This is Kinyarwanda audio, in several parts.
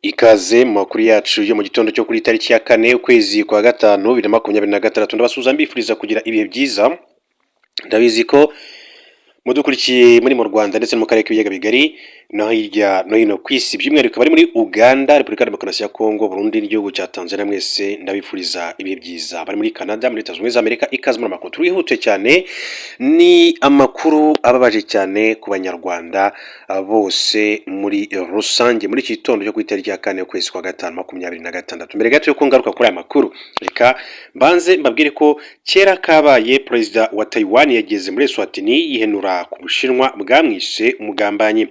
Ikaze mu makuru yacu yo mu gitondo cyo kuri tariki ya 4 ukwezi kwa gatanu 2026 ndabasuhuza mbifuriza kugira ibihe byiza. Ndabizi ko mudukurikiye muri mu Rwanda ndetse no mu karere k'ibiyaga bigari no hirya no hino ku isi, by'umwihariko bari muri Uganda, Repubulika ya Demokarasi ya Kongo, Burundi n'igihugu cya Tanzania, mwese ndabifuriza ibihe byiza. Bari muri Canada, muri Leta Zunze Ubumwe za Amerika, ikaze mu makuru twihute cyane. Ni amakuru ababaje cyane ku banyarwanda bose muri rusange muri iki gitondo cyo ku itariki ya 4 ukwezi kwa gatanu 2026. Mbere gato yo kungaruka kuri aya makuru, reka mbanze mbabwire ko kera kabaye perezida wa Taiwan yageze muri Eswatini yihenura ku Bushinwa bwamwise umugambanyi.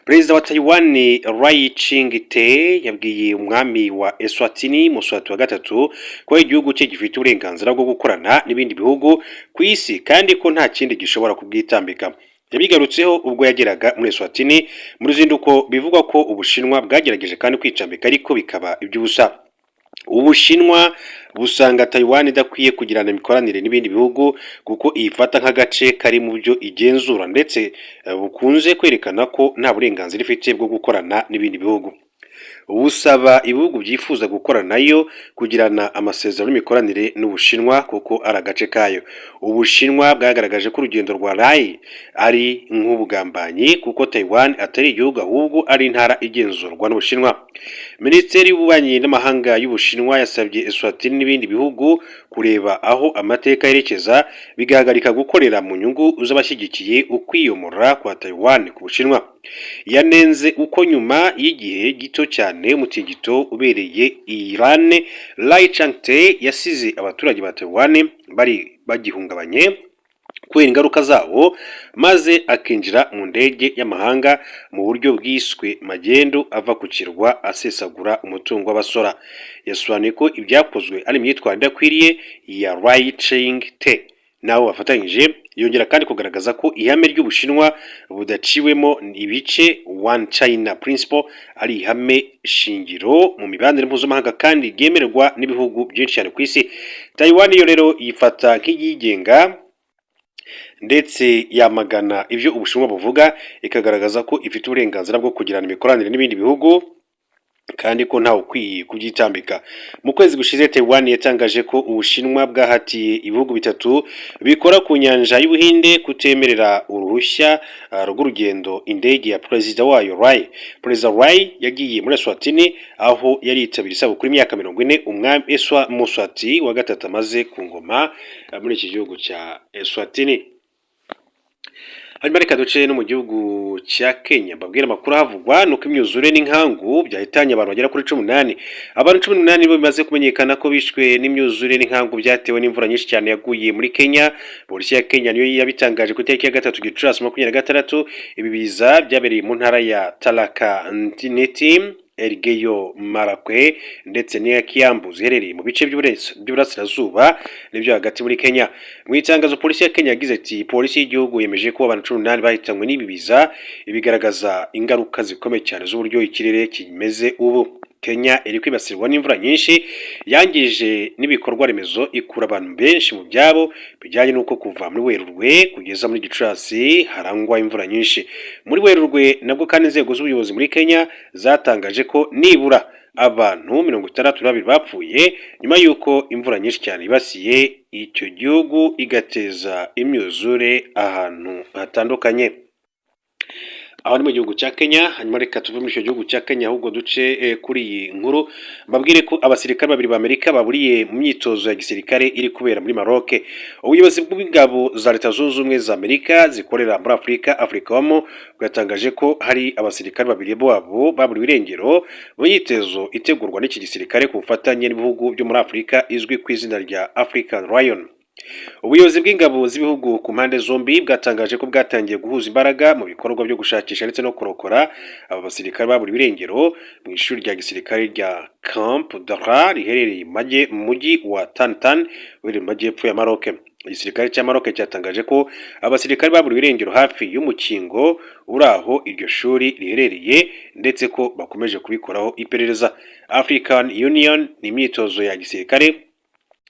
Perezida wa Taiwan Lai Ching-te yabwiye umwami wa Eswatini Moswati wa gatatu ko igihugu cye gifite uburenganzira bwo gukorana n'ibindi bihugu ku isi kandi ko nta kindi gishobora kubwitambika. Yabigarutseho ubwo yageraga muri Eswatini mu ruzinduko bivugwa ko Ubushinwa bwagerageje kandi kwicambika ariko bikaba iby'ubusa. Ubushinwa busanga Taiwan idakwiye kugirana imikoranire n'ibindi bihugu kuko iyifata nk'agace kari mu byo igenzura, ndetse bukunze kwerekana ko nta burenganzira ifite bwo gukorana n'ibindi bihugu. Busaba ibihugu byifuza gukorana nayo kugirana amasezerano y'imikoranire n'Ubushinwa kuko ari agace kayo. Ubushinwa bwagaragaje ko urugendo rwa Lai ari nk'ubugambanyi kuko Taiwan atari igihugu ahubwo ari intara igenzurwa n'Ubushinwa. Minisiteri y'Ububanyi n'Amahanga y'Ubushinwa yasabye Eswatini n'ibindi bihugu kureba aho amateka yerekeza bigahagarika gukorera mu nyungu z'abashyigikiye ukwiyomora kwa Taiwan ku Bushinwa. Yanenze uko nyuma y'igihe gito cyane umutingito ubereye Iran, Lai Ching-te yasize abaturage ba Taiwan bari bagihungabanye kubera ingaruka zawo, maze akinjira mu ndege y'amahanga mu buryo bwiswe magendu ava ku kirwa asesagura umutungo w'abasora. Yasobanuye ko ibyakozwe ari imyitwarire idakwiriye ya Lai Ching-te nawe wafatanyije. Yongera kandi kugaragaza ko ihame ry'Ubushinwa budaciwemo ibice One China Principle ari ihame shingiro mu mibanire mpuzamahanga kandi ryemererwa n'ibihugu byinshi cyane ku isi. Taiwan yo rero yifata nk'iyigenga ndetse yamagana ibyo Ubushinwa buvuga, ikagaragaza ko ifite uburenganzira bwo kugirana imikoranire n'ibindi bihugu kandi ko ntawe ukwiye kubyitambika. Mu kwezi gushize Taiwan yatangaje ko Ubushinwa bwahatiye ibihugu bitatu bikora ku nyanja y'Ubuhinde kutemerera uruhushya rw'urugendo indege ya perezida wayo Lai. Perezida Lai yagiye muri Eswatini aho yari yitabiriye isabukuru y'imyaka 40 umwami Moswati wa gatatu amaze ku ngoma muri iki gihugu cya Eswatini. Hanyuma reka duce no mu gihugu cya Kenya mbabwira amakuru havugwa nuko imyuzure n'inkangu byahitanye abantu bagera kuri 18. Abantu 18 bo bimaze kumenyekana ko bishwe n'imyuzure n'inkangu byatewe n'imvura nyinshi cyane yaguye muri Kenya. Polisi ya Kenya niyo yabitangaje ku itariki ya 3 Gicurasi 2026. Ibi biza byabereye mu ntara ya Tharaka Nithi, Elgeyo Marakwet ndetse n'iya Kiambu ziherereye mu bice by'uburasirazuba n'ibyo hagati muri Kenya. Mu itangazo polisi ya Kenya yagize ati polisi y'igihugu yemeje ko abantu 18 bahitanywe n'ibi biza, ibigaragaza ingaruka zikomeye cyane z'uburyo ikirere kimeze ubu. Kenya iri kwibasirwa n'imvura nyinshi yangije n'ibikorwa remezo, ikura abantu benshi mu byabo bijyanye n'uko kuva muri Werurwe kugeza muri Gicurasi harangwa imvura nyinshi. Muri Werurwe nabwo kandi inzego z'ubuyobozi muri Kenya zatangaje ko nibura abantu 62 bapfuye nyuma y'uko imvura nyinshi cyane ibasiye icyo gihugu igateza imyuzure ahantu hatandukanye. Aho ni mu gihugu cya Kenya. Hanyuma reka tuve muri icyo gihugu cya Kenya ahubwo duce kuri iyi nkuru mbabwire ko abasirikare babiri ba Amerika baburiye mu myitozo ya gisirikare iri kubera muri Maroc. Ubuyobozi bw'ingabo za Leta Zunze Ubumwe za Amerika zikorera muri Africom bwatangaje ko hari abasirikare babiri babo baburiwe irengero mu myitozo itegurwa n'iki gisirikare ku bufatanye n'ibihugu byo muri Afurika izwi ku izina rya African Lion. Ubuyobozi bw'ingabo z'ibihugu ku mpande zombi bwatangaje ko bwatangiye guhuza imbaraga mu bikorwa byo gushakisha ndetse no kurokora aba basirikare baburiwe irengero mu ishuri rya gisirikare rya Camp Dara riherereye mu mujyi wa Tantan uri mu majyepfo ya Maroc. Igisirikare cya Maroc cyatangaje ko abasirikare baburiwe irengero hafi y'umukingo uri aho iryo shuri riherereye ndetse ko bakomeje kubikoraho iperereza. African Union ni imyitozo ya gisirikare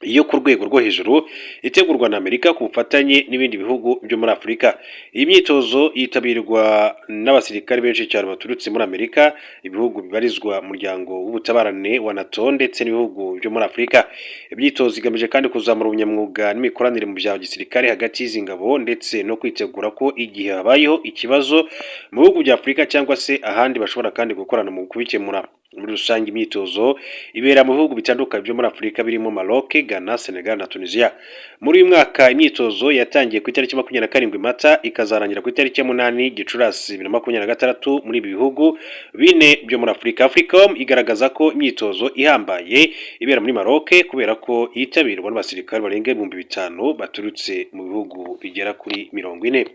yo ku rwego rwo hejuru itegurwa na Amerika ku bufatanye n'ibindi bihugu byo muri Afurika. Iyi myitozo yitabirwa n'abasirikare benshi cyane baturutse muri Amerika, ibihugu bibarizwa mu muryango w'ubutabarane wa NATO ndetse n'ibihugu byo muri Afurika. Imyitozo igamije kandi kuzamura ubunyamwuga n'imikoranire mu bya gisirikare hagati y'izi ngabo ndetse no kwitegura ko igihe habayeho ikibazo mu bihugu bya Afurika cyangwa se ahandi bashobora kandi gukorana mu kubikemura. Muri rusange imyitozo ibera mu bihugu bitandukanye byo muri Afurika birimo Maroc, Ghana, Senegal na Tunisia. Muri uyu mwaka imyitozo yatangiye ku itariki 27 Mata ikazarangira ku itariki 8 Gicurasi 2026 muri ibi bihugu bine byo muri Afurika. Africom igaragaza ko imyitozo ihambaye ibera muri Maroc kubera ko yitabirwa n'abasirikare barenga 5,000 baturutse mu bihugu bigera kuri 40.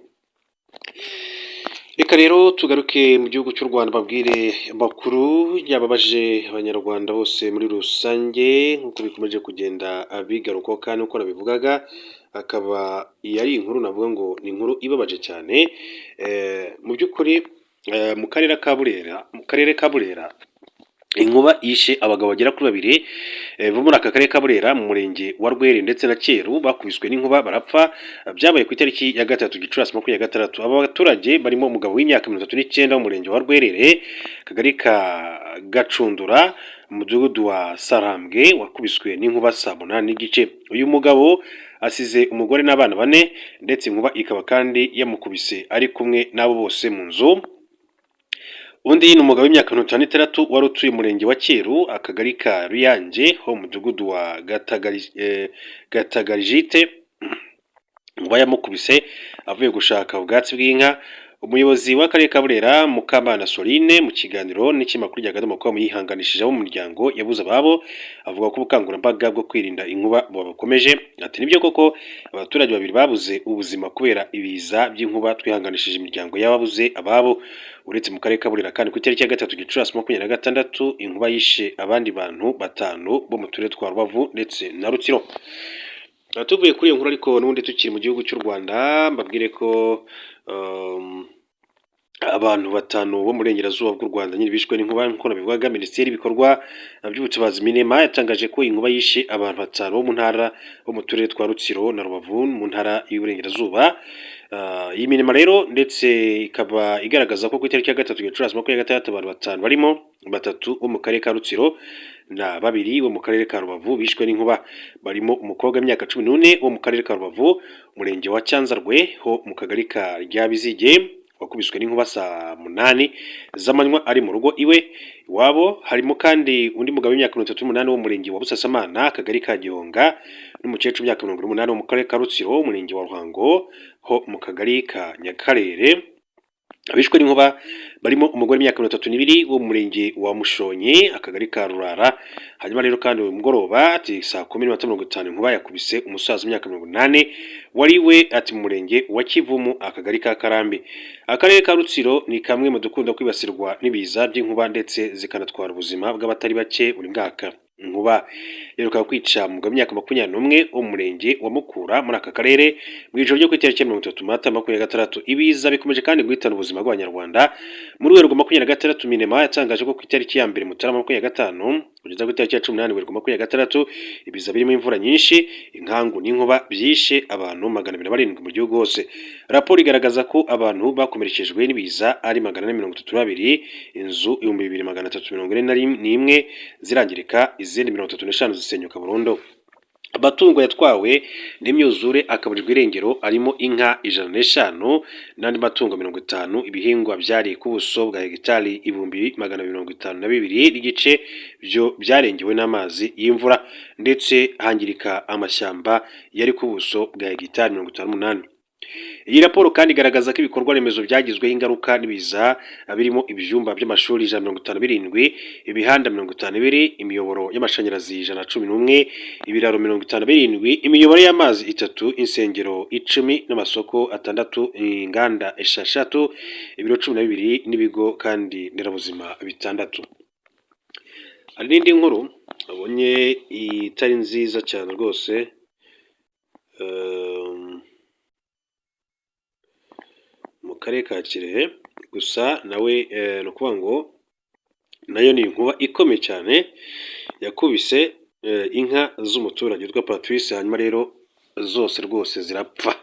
Reka rero tugaruke mu gihugu cy'u Rwanda babwire amakuru yababaje abanyarwanda bose muri rusange nk'uko bikomeje kugenda abigarukaho kandi uko nabivugaga, akaba yari inkuru navuga ngo ni inkuru ibabaje cyane. Mu by'ukuri mu karere ka Burera inkuba yishe abagabo bagera kuri 2 bo muri aka karere ka Burera mu murenge wa Rwere ndetse na Cyeru bakubiswe n'inkuba barapfa. Byabaye ku itariki ya 3 Gicurasi 2026. Aba baturage barimo umugabo w'imyaka 39 wo mu murenge wa Rwerere, kagari ka Gacundura, umudugudu wa Sarambwe, wakubiswe n'inkuba saa 8 n'igice. Uyu mugabo asize umugore n'abana 4 ndetse inkuba ikaba kandi yamukubise ari kumwe n'abo bose mu nzu. Undi ni umugabo w'imyaka 56 wari utuye umurenge wa Cyeru, akagari ka Ruyange ho mu mudugudu wa Gatagarijite, ngo yamukubise avuye gushaka ubwatsi bw'inka. Umuyobozi w'akarere ka Burera Mukamana Soline mu kiganiro n'ikinyamakuru cya Gadomokom yihanganishije abo mu muryango yabuze ababo, avuga ko ubukangurambaga bwo kwirinda inkuba bukomeje. Ati nibyo koko abaturage 2 babuze ubuzima kubera ibiza by'inkuba, twihanganishije imiryango y'ababuze ababo. Uretse mu karere ka Burera kandi ku itariki ya 3 Gicurasi 2026 inkuba yishe abandi bantu 5 bo mu turere twa Rubavu ndetse na Rutsiro. Tuvuye kuri iyo nkuru ariko n'ubundi tukiri mu gihugu cy'u Rwanda mbabwire ko abantu 5 bo mu burengerazuba bw'u Rwanda nyine bishwe n'inkuba nk'uko nabivugaga. Minisiteri y'ibikorwa by'ubutabazi Minema yatangaje ko inkuba yishe abantu 5 bo mu ntara bo mu turere twa Rutsiro na Rubavu mu ntara y'uburengerazuba. Iyi Minema rero ndetse ikaba igaragaza ko ku itariki ya 3 Gicurasi 2026 abantu 5 barimo 3 bo mu karere ka Rutsiro na 2 bo mu karere ka Rubavu bishwe n'inkuba, barimo umukobwa w'imyaka 14 wo mu karere ka Rubavu, umurenge wa Cyanzarwe ho mu kagari ka Ryabizige, wakubiswe n'inkuba saa 8 z'amanywa ari mu rugo iwe iwabo. Harimo kandi undi mugabo w'imyaka 38 wo mu murenge wa Busasamana, akagari ka Gihonga, n'umukecuru w'imyaka 80 wo mu karere ka Rutsiro, umurenge wa Ruhango ho mu kagari ka Nyakarere. Abishwe n'inkuba barimo umugore w'imyaka 32 wo mu murenge wa Mushonyi, akagari ka Rurara. Hanyuma rero kandi uyu mugoroba ati saa 10:50 inkuba yakubise umusaza w'imyaka 80 wari we ati mu murenge wa Kivumu, akagari ka Karambi. Akarere ka Rutsiro ni kamwe mu dukunda kwibasirwa n'ibiza by'inkuba ndetse zikanatwara ubuzima bw'abatari bake buri mwaka. Inkuba yeruka kwica umugabo w'imyaka 21 wo mu murenge wa Mukura muri aka karere mu ijoro ryo ku itariki 30 Mata 2026. Ibiza bikomeje kandi guhitana ubuzima bw'abanyarwanda. Muri Werurwe 2026 Minema yatangaje ko ku itariki ya 2 Mutarama 2025 kugeza ku itariki ya 18 Werurwe 2026 ibiza birimo imvura nyinshi, inkangu n'inkuba byishe abantu 207 mu gihugu hose. Raporo igaragaza ko abantu bakomerekejwe n'ibiza ari 432, inzu 2341 zirangirika, izindi 35 zisenyuka burundu. Amatungo yatwawe n'imyuzure akaburirwa irengero arimo inka 105 n'andi matungo 50. Ibihingwa byari ku buso bwa hegitari 1252 n'igice byo byarengewe n'amazi y'imvura, ndetse hangirika amashyamba yari ku buso bwa hegitari 58. Iyi raporo kandi igaragaza ko ibikorwa remezo byagizweho ingaruka n'ibiza birimo ibyumba by'amashuri 157, imihanda 52, imiyoboro y'amashanyarazi 111, ibiraro 57, imiyoboro y'amazi 3, insengero 10 n'amasoko 6, inganda 6, ibiro 12 n'ibigo kandi nderabuzima 6. Hari n'indi nkuru abonye itari nziza cyane rwose mu karere ka Kirehe, gusa nawe no kuvuga ngo nayo ni inkuba ikomeye cyane yakubise inka z'umuturage witwa Patrice, hanyuma rero zose rwose zirapfa.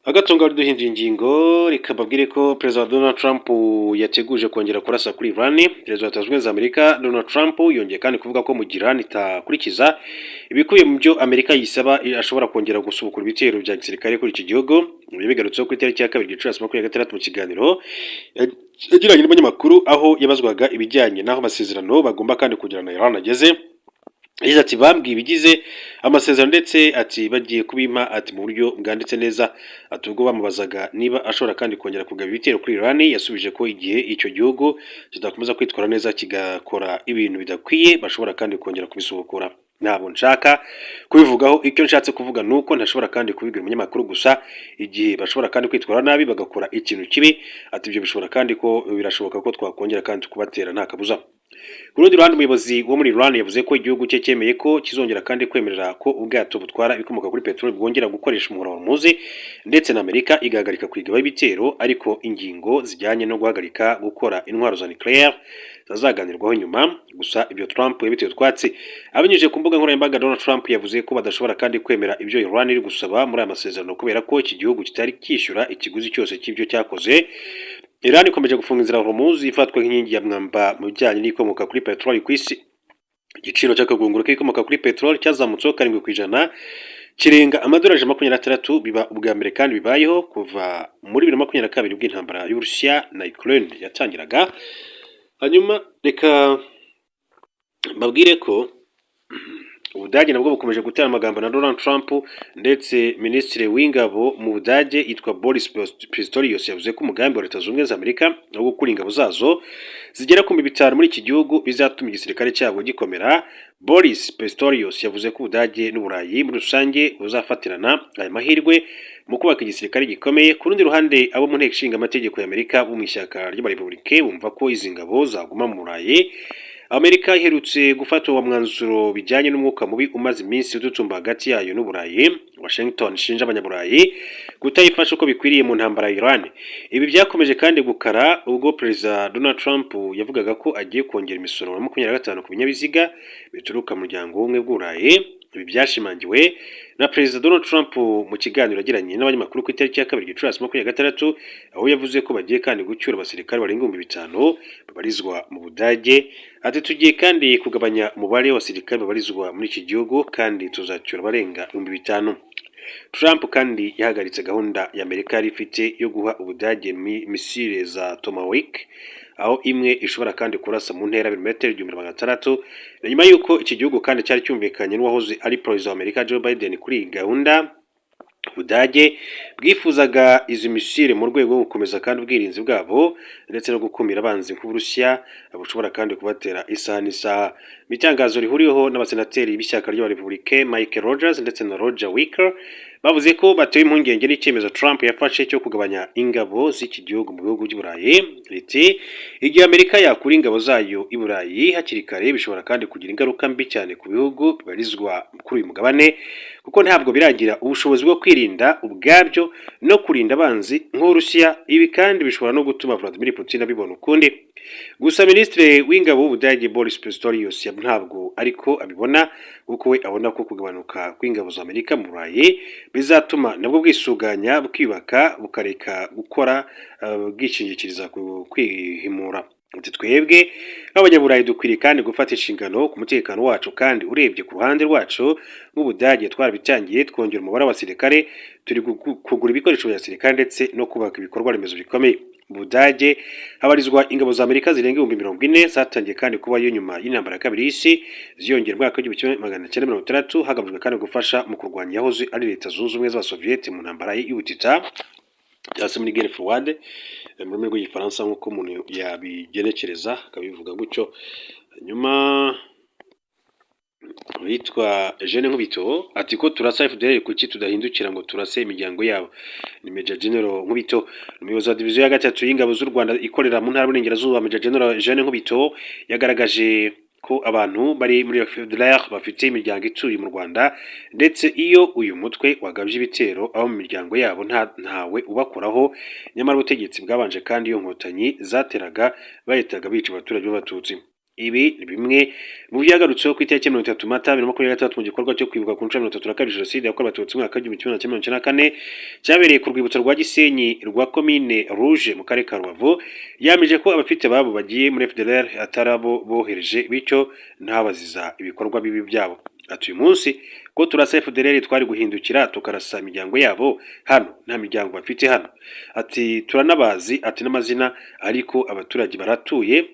Agatunga duhinduye ingingo, reka mbabwire ko perezida wa Donald Trump yateguje kongera kurasa kuri Iran. Perezida wa Leta Zunze Ubumwe za Amerika Donald Trump yongeye kandi kuvuga ko mu gihe Iran itakurikiza ibikubiye mu byo Amerika yisaba, ashobora kongera gusubukura ibitero bya gisirikare kuri iki gihugu. Ibi bigarutseho ku itariki ya 2 Gicurasi 2026 mu kiganiro yagiranye n'abanyamakuru, aho yabazwaga ibijyanye n'aho amasezerano bagomba kandi kugirana na Iran ageze. Yagize ati bambwiye ibigize amasezerano ndetse ati bagiye kubima ati mu buryo bwanditse neza. Ati ubwo bamubazaga niba ashobora kandi kongera kugaba ibitero kuri Iran, yasubije ko igihe icyo gihugu kidakomeza kwitwara neza kigakora ibintu bidakwiye bashobora kandi kongera kubisubukura. Ntabwo nshaka kubivugaho, icyo nshatse kuvuga nuko ntashobora kandi kubibwira umunyamakuru gusa. Igihe bashobora kandi kwitwara nabi bagakora ikintu kibi, ati ibyo bishobora kandi ko birashoboka ko twakongera kandi kubatera nta kabuza. Ku rundi ruhande, umuyobozi wo muri Iran yavuze ko igihugu cye cyemeye ko kizongera kandi kwemerera ko ubwato butwara ibikomoka kuri peteroli bwongera gukoresha umuhora wa Hormuz, ndetse na Amerika igahagarika kwigabaho ibitero, ariko ingingo zijyanye no guhagarika gukora intwaro za nucleaire zazaganirwaho nyuma. Gusa ibyo Trump yabiteye utwatsi. Abinyujije ku mbuga nkoranyambaga, Donald Trump yavuze ko badashobora kandi kwemera ibyo Iran iri gusaba muri aya masezerano kubera ko iki gihugu kitari kishyura ikiguzi cyose cy'ibyo cyakoze. Iran ikomeje gufunga inzira Hormuz ifatwa nk'inkingi ya mwamba mu bijyanye n'ikomoka kuri peteroli ku isi. Igiciro cy'akagunguru k'ikomoka kuri peteroli cyazamutseho 7%, kirenga amadolari 26, biba ubwa mbere kandi bibayeho kuva muri 2022 ubwo intambara y'Uburusiya na Ukraine yatangiraga. Hanyuma reka mbabwire ko Ubudage nabwo bukomeje gutera amagambo na Donald Trump, ndetse minisitiri w'ingabo mu Budage yitwa Boris Pistorius yavuze ko umugambi wa Leta Zunze Ubumwe za Amerika wo gukura ingabo zazo zigera ku 500 muri iki gihugu bizatuma igisirikare cyabo gikomera. Boris Pistorius yavuze ko Ubudage n'Uburayi muri rusange buzafatirana aya mahirwe mu kubaka igisirikare gikomeye. Ku rundi ruhande, abo mu nteko ishinga amategeko ya Amerika bo mu ishyaka ry'abarepublike bumva ko izi ngabo zaguma mu Burayi. Amerika iherutse gufata uwo mwanzuro bijyanye n'umwuka mubi umaze iminsi ututumba hagati yayo n'Uburayi. Washington ishinja abanyaburayi kutayifasha uko bikwiriye mu ntambara ya Iran. Ibi byakomeje kandi gukara ubwo Perezida Donald Trump yavugaga ko agiye kongera imisoro ya 25% ku binyabiziga bituruka mu muryango w'ubumwe bw'Uburayi. Ibi byashimangiwe na Perezida Donald Trump mu kiganiro yagiranye n'abanyamakuru ku itariki ya 2 Gicurasi 2026, aho yavuze ko bagiye kandi gucyura abasirikare barenga 5,000 babarizwa mu Budage. Ati tugiye kandi kugabanya umubare w'abasirikare babarizwa muri iki gihugu kandi tuzacyura barenga 5,000. Trump kandi yahagaritse gahunda ya Amerika yari ifite yo guha Ubudage misile za Tomahawk, aho imwe ishobora kandi kurasa mu ntera 1,600 m, nyuma yuko iki gihugu kandi cyari cyumvikanye n'uwahoze ari Perezida wa Amerika Joe Biden kuri iyi gahunda. Ubudage bwifuzaga izi misile mu rwego rwo gukomeza kandi ubwirinzi bwabo ndetse no gukumira abanzi nk'Uburusiya bushobora kandi kubatera isaha n'isaha. Itangazo rihuriweho n'abasenateri b'ishyaka ry'abarepublike Mike Rogers ndetse na Roger Wicker bavuze ko batewe impungenge n'icyemezo Trump yafashe cyo kugabanya ingabo z'iki gihugu mu bihugu by'Uburayi. Riti igihe Amerika yakura ingabo zayo i Burayi hakiri kare bishobora kandi kugira ingaruka mbi cyane ku bihugu bibarizwa kuri uyu mugabane, kuko ntabwo biragira ubushobozi bwo kwirinda ubwabyo no kurinda abanzi nk'Uburusiya. Ibi kandi bishobora no gutuma Vladimir Putin abibona ukundi. Gusa minisitiri w'ingabo w'Ubudage Boris Pistorius ntabwo ariko abibona, kuko we abona ko kugabanuka kw'ingabo za Amerika mu Burayi bizatuma nabwo bwisuganya bukibaka bukareka gukora bwishingikiriza ku kwihimura. Ati twebwe nk'abanyaburayi dukwiriye kandi gufata inshingano ku mutekano wacu, kandi urebye ku ruhande rwacu nk'Ubudage twarabitangiye twongera umubare w'abasirikare, turi kugura ibikoresho bya gisirikare ndetse no kubaka ibikorwa remezo bikomeye. Mu Budage habarizwa ingabo za Amerika zirenga 40,000 zatangiye kandi kubayo nyuma y'intambara ya kabiri y'isi, ziyongera mwaka w'1960 hagamijwe kandi gufasha mu kurwanya yahoze ari Leta Zunze Ubumwe z'Abasoviyeti mu ntambara y'ubutita cyangwa se muri guerre froide mu rurimi rw'igifaransa nk'uko umuntu yabigenekereza akabivuga gutyo. Nyuma witwa Eugene Nkubito ati ko turasa FDL kuki tudahindukira ngo turase imiryango yabo. Ni Major General Nkubito, umuyobozi wa diviziyo ya gatatu y'ingabo z'u Rwanda ikorera mu ntara y'Uburengerazuba. Major General Eugene Nkubito yagaragaje ko abantu bari muri FDLR bafite imiryango ituye mu Rwanda ndetse iyo uyu mutwe wagabye ibitero abo mu miryango yabo ntawe ubakoraho, nyamara ubutegetsi bwabanje kandi iyo nkotanyi zateraga bahitaga bica abaturage b'abatutsi. Ibi ni bimwe mu byagarutseho ku itariki 30 Mata 2023 mu gikorwa cyo kwibuka ku nshuro ya 32 Jenoside yakorewe Abatutsi mu mwaka w'igihumbi kimwe magana cyenda mirongo icyenda na kane cyabereye ku rwibutso rwa Gisenyi rwa Komine Rouge mu karere ka Rubavu. Yamije ko abafite babo bagiye muri FDLR atarabo bohereje bityo ntabaziza ibikorwa bibi byabo. Ati uyu munsi ko turasa FDLR twari guhindukira tukarasa imiryango yabo, hano nta miryango bafite hano. Ati turanabazi, ati n'amazina, ariko abaturage baratuye.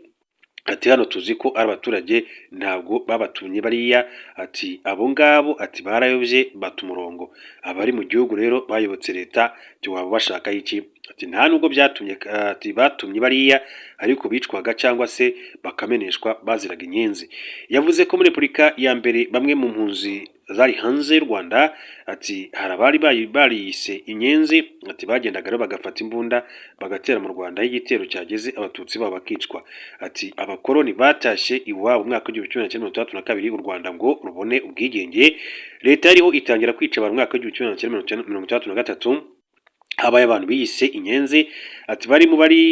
Ati hano tuzi ko ari abaturage ntabwo babatumye bariya, ati abo ngabo ati barayobye bata umurongo, abari mu gihugu rero bayobotse leta, ati waba bashaka iki? Ati nta nubwo byatumye, ati batumye bariya ariko bicwaga cyangwa se bakameneshwa baziraga inyenzi. Yavuze ko muri Repubulika ya mbere bamwe mu mpunzi zari hanze y'u Rwanda, ati hari abari bariyise inyenzi, ati bagendaga rero bagafata imbunda bagatera mu Rwanda, y'igitero cyageze abatutsi babo bakicwa. Ati abakoloni batashye iwabo umwaka w'igihumbi kimwe magana cyenda mirongo itandatu na kabiri u Rwanda ngo rubone ubwigenge, leta yariho itangira kwica abantu umwaka w'igihumbi kimwe magana cyenda mirongo itandatu na gatatu. Habaye abantu biyise inyenzi, ati bari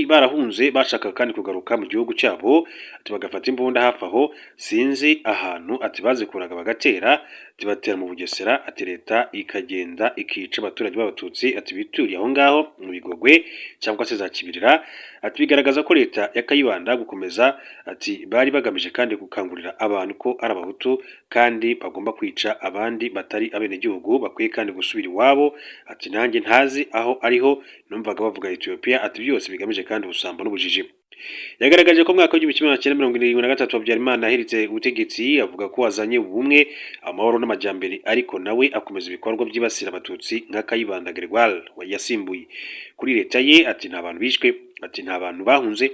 barahunze bashaka kandi kugaruka mu gihugu cyabo, ati bagafata imbunda hafi aho sinzi ahantu, ati bazikuraga bagatera, ati batera mu Bugesera, ati leta ikagenda ikica abaturage b'abatutsi, ati bituriye aho ngaho mu Bigogwe cyangwa se za Kibirira. Ati bigaragaza ko leta ya Kayibanda gukomeza, ati bari bagamije kandi gukangurira abantu ko ari abahutu kandi bagomba kwica abandi batari abenegihugu, bakwiye kandi gusubira iwabo. Ati nanjye ntazi aho ariho, numvaga bavuga Ethiopia, ati byose bigamije kandi ubusambo n'ubujiji. Yagaragaje ko mwaka w'igihumbi kimwe magana cyenda mirongo irindwi na gatatu Habyarimana ahiritse ubutegetsi, avuga ko azanye ubumwe, amahoro n'amajyambere, ariko nawe akomeza ibikorwa byibasira abatutsi nka Kayibanda Gregoire yasimbuye. Kuri leta ye ati nta bantu bishwe, ati nta bantu bahunze,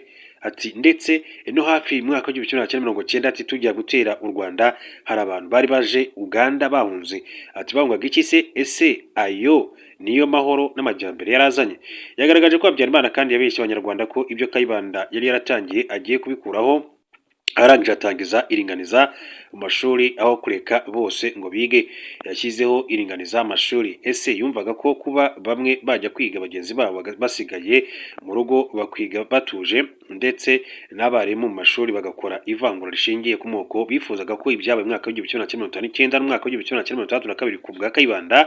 ati ndetse no hafi mwaka w'igihumbi kimwe magana cyenda mirongo cyenda, ati tujya gutera u Rwanda hari abantu bari baje Uganda bahunze, ati bahungaga iki se? Ese ayo niyo mahoro n'amajyambere yarazanye? Yagaragaje ko Habyarimana kandi yabeshye abanyarwanda ko ibyo Kayibanda yari yaratangiye agiye kubikuraho, arangije atangiza iringaniza mu mashuri aho kureka bose ngo bige. Yashyizeho iringaniza amashuri. Ese yumvaga ko kuba bamwe bajya kwiga bagenzi babo basigaye mu rugo bakwiga batuje, ndetse n'abarimu mu mashuri bagakora ivangura rishingiye ku moko? Bifuzaga ko ibyabaye mu mwaka w'igihumbi kimwe magana cyenda mirongo itanu n'icyenda n'umwaka w'igihumbi kimwe magana cyenda mirongo itandatu na kabiri ku bwa Kayibanda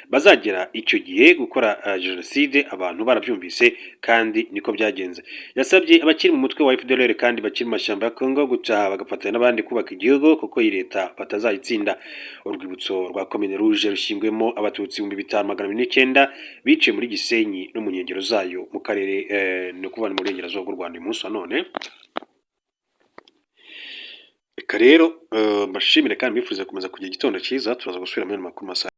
bazagera icyo gihe gukora jenoside. Abantu barabyumvise kandi niko byagenze. Yasabye abakiri mu mutwe wa FDLR kandi bakiri mu mashyamba ya Kongo gutaha bagafatanya n'abandi kubaka igihugu kuko iyi leta batazayitsinda. Urwibutso rwa Komine Rouge rushyingwemo abatutsi 5209 biciye muri Gisenyi no mu nkengero zayo mu karere no kuvana mu burengerazuba bw'u Rwanda uyu munsi wa none. Reka rero mbashimire kandi mbifurize gukomeza kugira igitondo cyiza. Turaza gusubira muri makuru masaha.